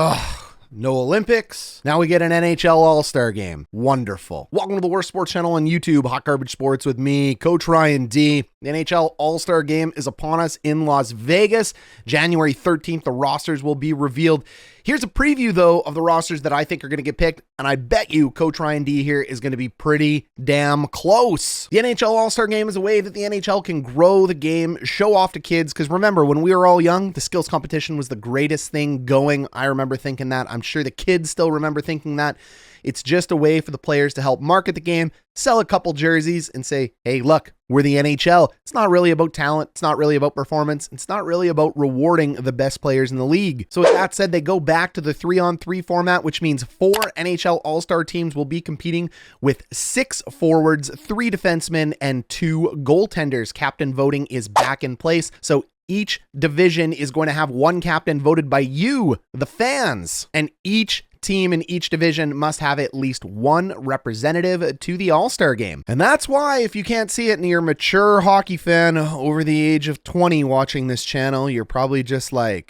Ugh. No Olympics. Now we get an NHL All-Star Game. Wonderful. Welcome to the worst sports channel on YouTube, Hot Garbage Sports with me, Coach Ryan D. The NHL All-Star Game is upon us in Las Vegas. January 13th, the rosters will be revealed. Here's a preview, though, of the rosters that I think are going to get picked, and I bet you Coach Ryan D here is going to be pretty damn close. The NHL All-Star Game is a way that the NHL can grow the game, show off to kids, because remember, when we were all young, the skills competition was the greatest thing going. I remember thinking that. I'm sure the kids still remember thinking that. It's just a way for the players to help market the game, sell a couple jerseys, and say, hey, look, we're the NHL. It's not really about talent. It's not really about performance. It's not really about rewarding the best players in the league. So with that said, they go back to the 3-on-3 format, which means 4 NHL All-Star teams will be competing with 6 forwards, 3 defensemen, and 2 goaltenders. Captain voting is back in place. So each division is going to have one captain voted by you, the fans, and each team in each division must have at least one representative to the All-Star Game. And that's why, if you can't see it and you're a mature hockey fan over the age of 20 watching this channel, you're probably just like,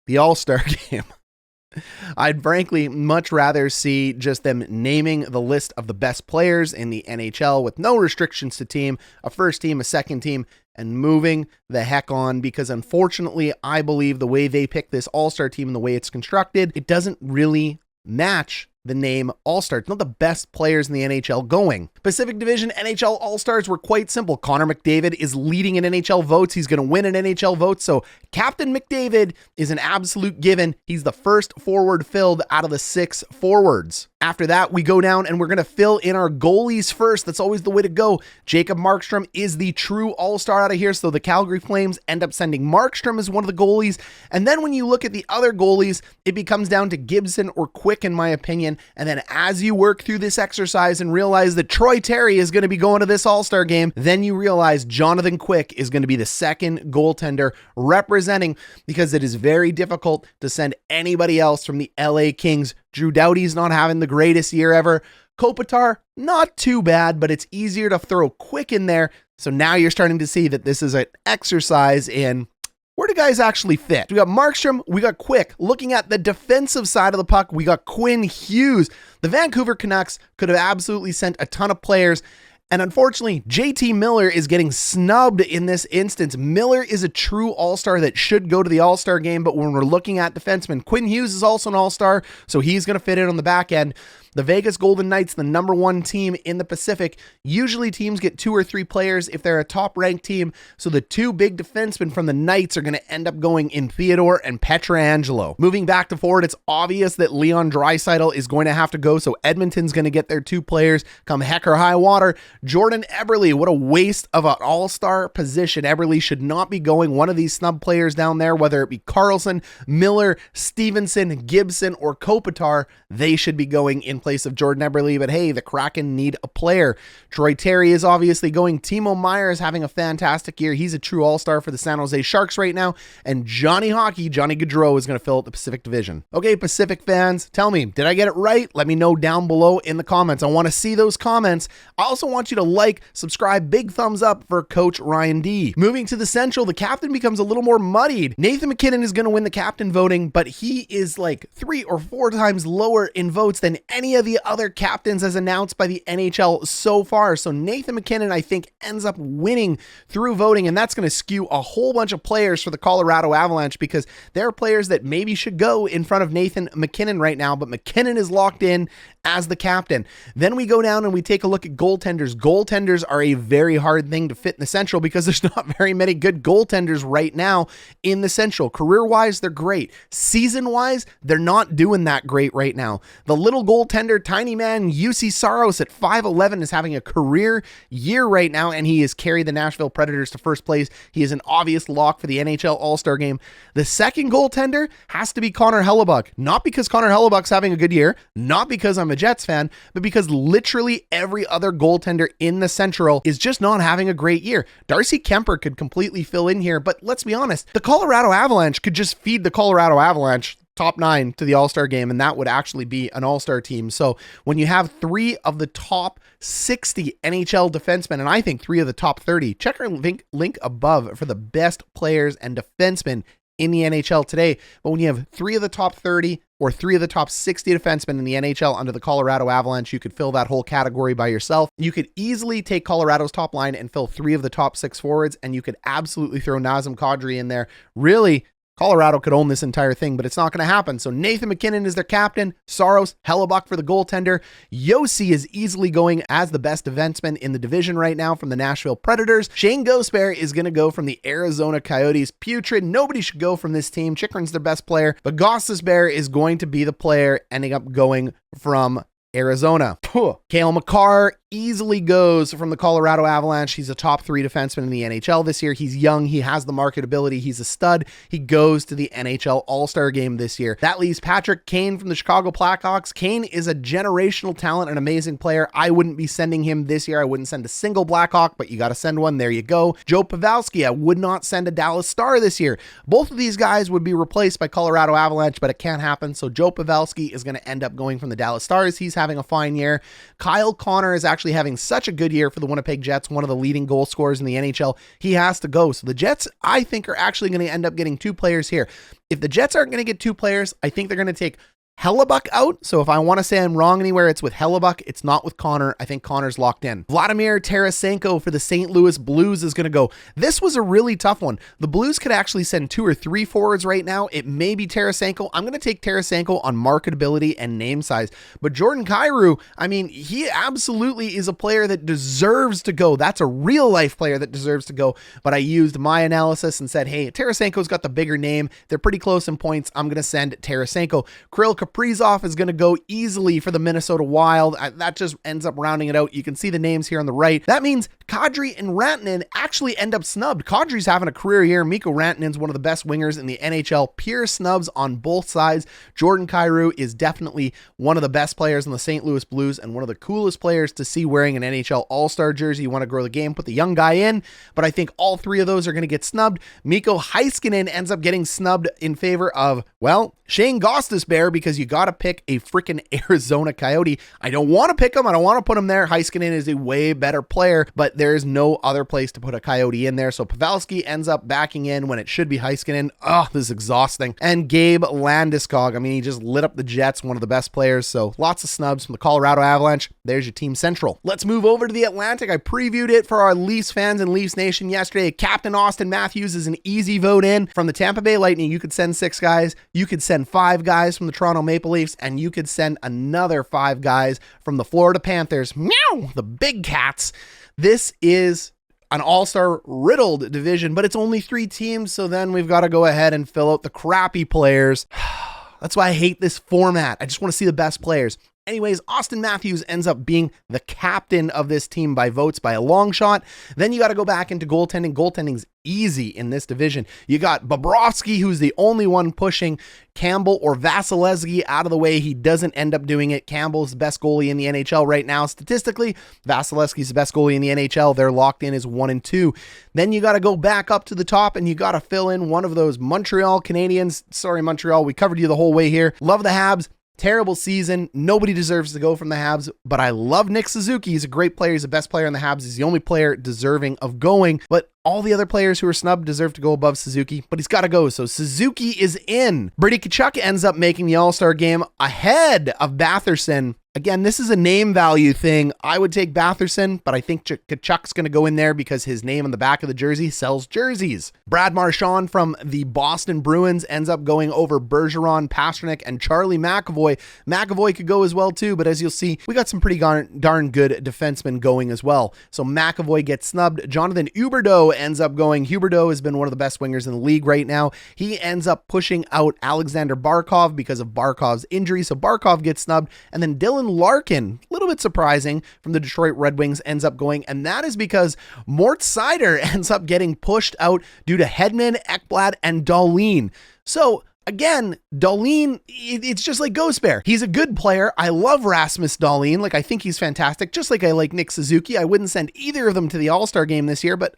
the All-Star Game. I'd frankly much rather see just them naming the list of the best players in the NHL with no restrictions to team, a first team, a second team, and moving the heck on, because unfortunately, I believe the way they pick this All-Star team and the way it's constructed, it doesn't really match the name All-Star. It's not the best players in the NHL going. Pacific Division NHL All-Stars were quite simple. Connor McDavid is leading in NHL votes. He's going to win an NHL vote. So Captain McDavid is an absolute given. He's the first forward filled out of the 6 forwards. After that, we go down and we're going to fill in our goalies first. That's always the way to go. Jacob Markstrom is the true All-Star out of here. So the Calgary Flames end up sending Markstrom as one of the goalies. And then when you look at the other goalies, it becomes down to Gibson or Quick, in my opinion. And then as you work through this exercise and realize that Troy Terry is going to be going to this All-Star Game, then you realize Jonathan Quick is going to be the second goaltender representing, because it is very difficult to send anybody else from the LA Kings. Drew Doughty's not having the greatest year ever. Kopitar, not too bad, but it's easier to throw Quick in there. So now you're starting to see that this is an exercise in where do guys actually fit? We got Markstrom, we got Quick. Looking at the defensive side of the puck, we got Quinn Hughes. The Vancouver Canucks could have absolutely sent a ton of players, and unfortunately, JT Miller is getting snubbed in this instance. Miller is a true All-Star that should go to the All-Star Game, but when we're looking at defensemen, Quinn Hughes is also an All-Star, so he's going to fit in on the back end. The Vegas Golden Knights, the number 1 team in the Pacific. Usually teams get 2 or 3 players if they're a top-ranked team, so the 2 big defensemen from the Knights are going to end up going in Theodore and Pietrangelo. Moving back to forward, it's obvious that Leon Draisaitl is going to have to go, so Edmonton's going to get their 2 players come heck or high water. Jordan Eberle, what a waste of an All-Star position. Eberle should not be going. One of these snub players down there, whether it be Carlson, Miller, Stevenson, Gibson, or Kopitar, they should be going in place of Jordan Eberle, but hey, the Kraken need a player. Troy Terry is obviously going. Timo Meier is having a fantastic year. He's a true All-Star for the San Jose Sharks right now, and Johnny Hockey, Johnny Gaudreau, is going to fill out the Pacific Division. Okay, Pacific fans, tell me, did I get it right? Let me know down below in the comments. I want to see those comments. I also want you to like, subscribe, big thumbs up for Coach Ryan D. Moving to the Central, the captain becomes a little more muddied. Nathan MacKinnon is going to win the captain voting, but he is like 3 or 4 times lower in votes than any of the other captains as announced by the NHL so far. So Nathan MacKinnon, I think, ends up winning through voting, and that's going to skew a whole bunch of players for the Colorado Avalanche, because there are players that maybe should go in front of Nathan MacKinnon right now, but MacKinnon is locked in as the captain. Then we go down and we take a look at goaltenders. Goaltenders are a very hard thing to fit in the Central because there's not very many good goaltenders right now in the Central. Career-wise, they're great. Season-wise, they're not doing that great right now. The little goaltender, tiny man, UC Saros at 5'11", is having a career year right now, and he has carried the Nashville Predators to first place. He is an obvious lock for the NHL All-Star Game. The second goaltender has to be Connor Hellebuyck. Not because Connor Hellebuck's having a good year, not because I'm a Jets fan, but because literally every other goaltender in the Central is just not having a great year. Darcy Kemper could completely fill in here, but let's be honest, the Colorado Avalanche could just feed the Colorado Avalanche top 9 to the All-Star Game, and that would actually be an All-Star team. So when you have 3 of the top 60 NHL defensemen, and I think 3 of the top 30, check our link above for the best players and defensemen in the NHL today. But when you have 3 of the top 30 or 3 of the top 60 defensemen in the NHL under the Colorado Avalanche, you could fill that whole category by yourself. You could easily take Colorado's top line and fill 3 of the top 6 forwards, and you could absolutely throw Nazem Kadri in there. Really, Colorado could own this entire thing, but it's not going to happen. So Nathan MacKinnon is their captain. Saros, Hellebuck for the goaltender. Yossi is easily going as the best defenseman in the division right now from the Nashville Predators. Shane Gosper is going to go from the Arizona Coyotes. Putrid. Nobody should go from this team. Chikrin's their best player, but Gostisbehere is going to be the player ending up going from Arizona. Cale Makar easily goes from the Colorado Avalanche. He's a top 3 defenseman in the NHL this year. He's young. He has the marketability. He's a stud. He goes to the NHL All-Star Game this year. That leaves Patrick Kane from the Chicago Blackhawks. Kane is a generational talent, an amazing player. I wouldn't be sending him this year. I wouldn't send a single Blackhawk, but you got to send one. There you go. Joe Pavelski, I would not send a Dallas Star this year. Both of these guys would be replaced by Colorado Avalanche, but it can't happen. So Joe Pavelski is going to end up going from the Dallas Stars. He's having a fine year. Kyle Connor is actually having such a good year for the Winnipeg Jets, one of the leading goal scorers in the NHL. He has to go. So the Jets, I think, are actually going to end up getting 2 players here. If the Jets aren't going to get 2 players, I think they're going to take Hellebuck out. So if I want to say I'm wrong anywhere, it's with Hellebuck. It's not with Connor. I think Connor's locked in. Vladimir Tarasenko for the St. Louis Blues is going to go. This was a really tough one. The Blues could actually send 2 or 3 forwards right now. It may be Tarasenko. I'm going to take Tarasenko on marketability and name size. But Jordan Kyrou, I mean, he absolutely is a player that deserves to go. That's a real life player that deserves to go. But I used my analysis and said, hey, Tarasenko's got the bigger name. They're pretty close in points. I'm going to send Tarasenko. Kirill Kaprizov is going to go easily for the Minnesota Wild. That just ends up rounding it out. You can see the names here on the right. That means Kadri and Rantanen actually end up snubbed. Kadri's having a career year. Mikko Rantanen's one of the best wingers in the NHL. Pure snubs on both sides. Jordan Kyrou is definitely one of the best players in the St. Louis Blues and one of the coolest players to see wearing an NHL All-Star jersey. You want to grow the game, put the young guy in, but I think all 3 of those are going to get snubbed. Mikko Heiskanen ends up getting snubbed in favor of, well, Shane Gostisbehere, because you got to pick a freaking Arizona Coyote. I don't want to pick him. I don't want to put him there. Heiskanen is a way better player, but there is no other place to put a Coyote in there. So Pavelski ends up backing in when it should be Heiskanen. Oh, this is exhausting. And Gabe Landeskog. I mean, he just lit up the Jets, one of the best players. So lots of snubs from the Colorado Avalanche. There's your team central. Let's move over to the Atlantic. I previewed it for our Leafs fans and Leafs Nation yesterday. Captain Auston Matthews is an easy vote in. From the Tampa Bay Lightning, you could send 6 guys. You could send 5 guys from the Toronto Maple Leafs, and you could send another 5 guys from the Florida Panthers. Meow! The Big Cats. This is an all-star riddled division, but it's only 3 teams, so then we've got to go ahead and fill out the crappy players. That's why I hate this format. I just want to see the best players. Anyways, Auston Matthews ends up being the captain of this team by votes by a long shot. Then you got to go back into goaltending. Goaltending's easy in this division. You got Bobrovsky, who's the only one pushing Campbell or Vasilevskiy out of the way. He doesn't end up doing it. Campbell's the best goalie in the NHL right now. Statistically, Vasilevsky's the best goalie in the NHL. They're locked in as 1 and 2. Then you got to go back up to the top and you got to fill in one of those Montreal Canadiens. Sorry, Montreal. We covered you the whole way here. Love the Habs. Terrible season. Nobody deserves to go from the Habs, but I love Nick Suzuki. He's a great player. He's the best player in the Habs. He's the only player deserving of going, but all the other players who are snubbed deserve to go above Suzuki, but he's got to go. So Suzuki is in. Brady Tkachuk ends up making the All-Star game ahead of Batherson. Again, this is a name value thing. I would take Batherson, but I think Tkachuk's going to go in there because his name on the back of the jersey sells jerseys. Brad Marchand from the Boston Bruins ends up going over Bergeron, Pastrnak, and Charlie McAvoy. McAvoy could go as well too, but as you'll see, we got some pretty darn good defensemen going as well. So McAvoy gets snubbed. Jonathan Huberdeau ends up going. Huberdeau has been one of the best wingers in the league right now. He ends up pushing out Alexander Barkov because of Barkov's injury, so Barkov gets snubbed. And then Dylan Larkin, a little bit surprising, from the Detroit Red Wings ends up going, and that is because Mort Seider ends up getting pushed out due to Hedman, Ekblad, and Dahlin. So again, Dahlin, it's just like Gosper. He's a good player. I love Rasmus Dahlin. Like, I think he's fantastic. Just like I like Nick Suzuki. I wouldn't send either of them to the All-Star game this year, but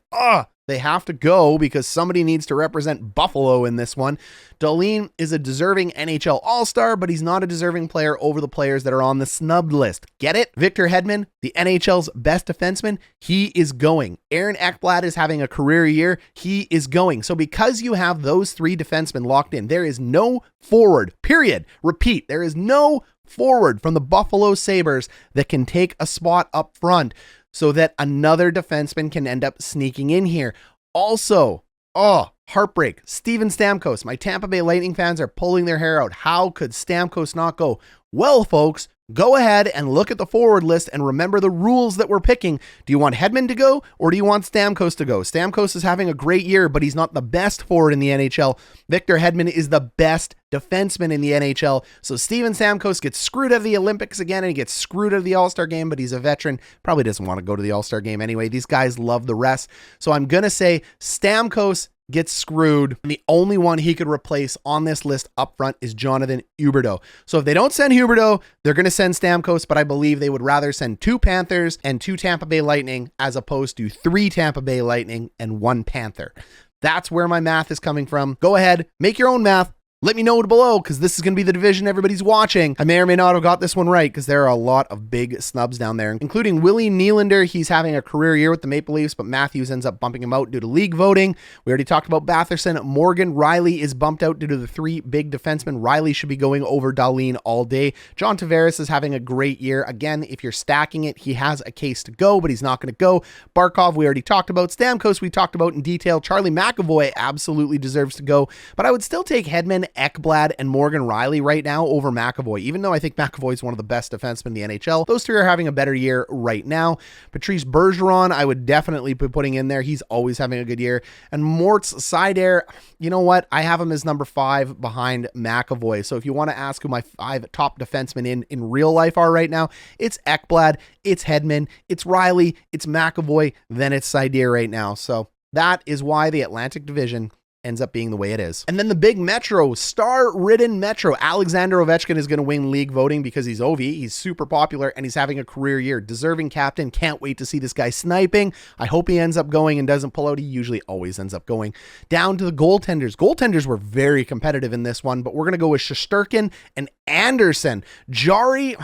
They have to go because somebody needs to represent Buffalo in this one. Dahlin is a deserving NHL All-Star, but he's not a deserving player over the players that are on the snubbed list. Get it? Victor Hedman, the NHL's best defenseman, he is going. Aaron Ekblad is having a career year. He is going. So because you have those three defensemen locked in, there is no forward, period. Repeat, there is no forward from the Buffalo Sabres that can take a spot up front so that another defenseman can end up sneaking in here. Also, heartbreak, Steven Stamkos. My Tampa Bay Lightning fans are pulling their hair out. How could Stamkos not go? Well, folks, go ahead and look at the forward list and remember the rules that we're picking. Do you want Hedman to go or do you want Stamkos to go? Stamkos is having a great year, but he's not the best forward in the NHL. Victor Hedman is the best defenseman in the NHL. So Steven Stamkos gets screwed out of the Olympics again, and he gets screwed out of the All-Star game, but he's a veteran. Probably doesn't want to go to the All-Star game anyway. These guys love the rest. So I'm going to say Stamkos gets screwed. And the only one he could replace on this list up front is Jonathan Huberdeau. So if they don't send Huberdeau, they're going to send Stamkos, but I believe they would rather send 2 Panthers and 2 Tampa Bay Lightning as opposed to 3 Tampa Bay Lightning and 1 Panther. That's where my math is coming from. Go ahead, make your own math. Let me know below because this is going to be the division everybody's watching. I may or may not have got this one right because there are a lot of big snubs down there, including Willie Nylander. He's having a career year with the Maple Leafs, but Matthews ends up bumping him out due to league voting. We already talked about Batherson. Morgan Rielly is bumped out due to the 3 big defensemen. Rielly should be going over Dahlin all day. John Tavares is having a great year. Again, if you're stacking it, he has a case to go, but he's not going to go. Barkov, we already talked about. Stamkos, we talked about in detail. Charlie McAvoy absolutely deserves to go, but I would still take Hedman, Ekblad, and Morgan Rielly right now over McAvoy, even though I think McAvoy is one of the best defensemen in the NHL. Those 3 are having a better year right now. Patrice Bergeron, I would definitely be putting in there. He's always having a good year. And Moritz Seider, you know what? I have him as number 5 behind McAvoy. So if you want to ask who my 5 top defensemen in real life are right now, it's Ekblad, it's Hedman, it's Rielly, it's McAvoy, then it's Seider right now. So that is why the Atlantic Division ends up being the way it is. And then the big Metro, star-ridden Metro. Alexander Ovechkin is going to win league voting because he's OV. He's super popular and he's having a career year. Deserving captain. Can't wait to see this guy sniping. I hope he ends up going and doesn't pull out. He usually always ends up going. Down to the goaltenders. Goaltenders were very competitive in this one, but we're going to go with Shesterkin and Anderson. Jari,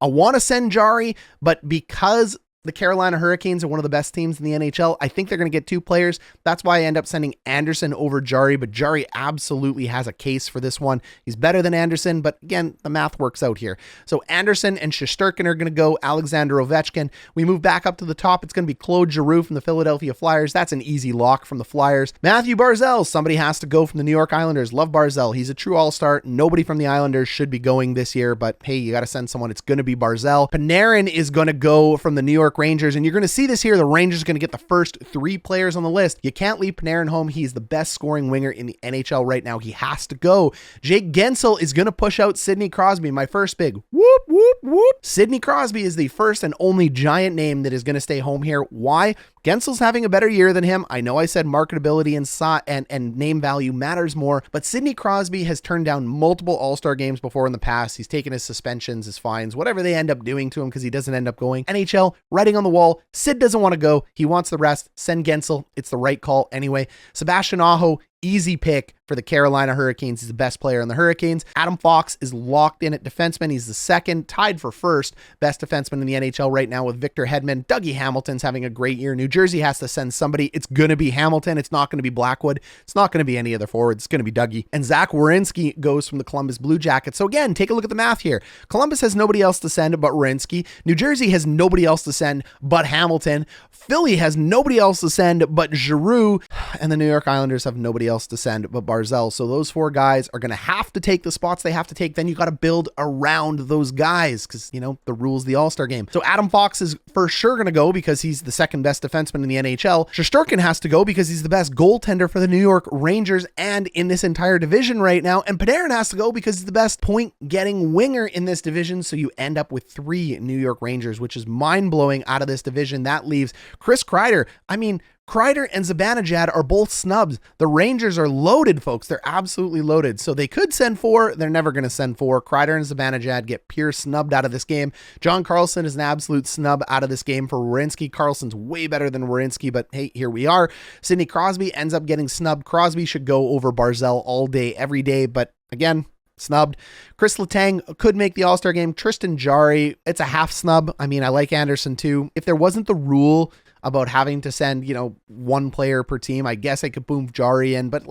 I want to send Jari, but because the Carolina Hurricanes are one of the best teams in the NHL, I think they're going to get 2 players. That's why I end up sending Anderson over Jari, but Jari absolutely has a case for this one. He's better than Anderson, but again, the math works out here. So Anderson and Shesterkin are going to go. Alexander Ovechkin. We move back up to the top. It's going to be Claude Giroux from the Philadelphia Flyers. That's an easy lock from the Flyers. Matthew Barzal. Somebody has to go from the New York Islanders. Love Barzal. He's a true all-star. Nobody from the Islanders should be going this year, but hey, you got to send someone. It's going to be Barzal. Panarin is going to go from the New York Rangers, and you're going to see this here. The Rangers are going to get the first 3 players on the list. You can't leave Panarin home. He's the best scoring winger in the NHL right now. He has to go. Jake Gensel is going to push out Sidney Crosby. My first big whoop, whoop, whoop. Sidney Crosby is the first and only giant name that is going to stay home here. Why? Gensel's having a better year than him. I know I said marketability and name value matters more, but Sidney Crosby has turned down multiple All-Star games before in the past. He's taken his suspensions, his fines, whatever they end up doing to him because he doesn't end up going. NHL, writing on the wall. Sid doesn't want to go. He wants the rest. Send Gensel. It's the right call anyway. Sebastian Aho, easy pick for the Carolina Hurricanes. He's the best player in the Hurricanes. Adam Fox is locked in at defenseman. He's the second, tied for first best defenseman in the NHL right now with Victor Hedman. Dougie Hamilton's having a great year. New Jersey has to send somebody. It's going to be Hamilton. It's not going to be Blackwood. It's not going to be any other forward. It's going to be Dougie. And Zach Werenski goes from the Columbus Blue Jackets. So again, take a look at the math here. Columbus has nobody else to send but Werenski. New Jersey has nobody else to send but Hamilton. Philly has nobody else to send but Giroux. And the New York Islanders have nobody else to send but Barzal. So those 4 guys are going to have to take the spots they have to take. Then you got to build around those guys because, you know, the rules of the All-Star game. So Adam Fox is for sure going to go because he's the second best defenseman in the NHL. Shesterkin has to go because he's the best goaltender for the New York Rangers and in this entire division right now. And Panarin has to go because he's the best point-getting winger in this division. So you end up with 3 New York Rangers, which is mind-blowing out of this division. That leaves Chris Kreider. I mean, Kreider and Zibanejad are both snubs. The Rangers are loaded, folks. They're absolutely loaded. So they could send 4. They're never going to send 4. Kreider and Zibanejad get pure snubbed out of this game. John Carlson is an absolute snub out of this game for Werenski. Carlson's way better than Werenski, but hey, here we are. Sidney Crosby ends up getting snubbed. Crosby should go over Barzal all day, every day, but again, snubbed. Chris Letang could make the All-Star game. Tristan Jarry, it's a half snub. I mean, I like Anderson too. If there wasn't the rule about having to send, one player per team, I guess I could boom Jarry in, but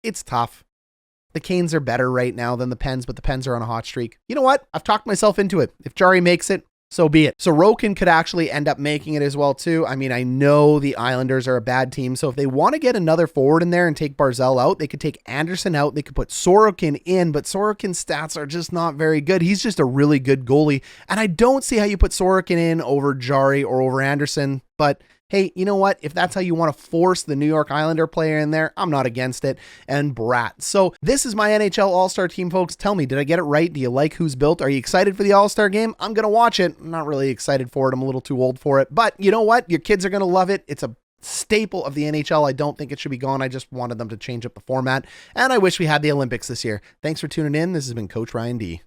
it's tough. The Canes are better right now than the Pens, but the Pens are on a hot streak. You know what? I've talked myself into it. If Jarry makes it, so be it. Sorokin could actually end up making it as well too. I mean, I know the Islanders are a bad team, so if they want to get another forward in there and take Barzal out, they could take Anderson out. They could put Sorokin in, but Sorokin's stats are just not very good. He's just a really good goalie, and I don't see how you put Sorokin in over Jarry or over Anderson, but hey, you know what? If that's how you want to force the New York Islander player in there, I'm not against it. And Bratt. So this is my NHL All-Star team, folks. Tell me, did I get it right? Do you like who's built? Are you excited for the All-Star game? I'm going to watch it. I'm not really excited for it. I'm a little too old for it. But you know what? Your kids are going to love it. It's a staple of the NHL. I don't think it should be gone. I just wanted them to change up the format. And I wish we had the Olympics this year. Thanks for tuning in. This has been Coach Ryan D.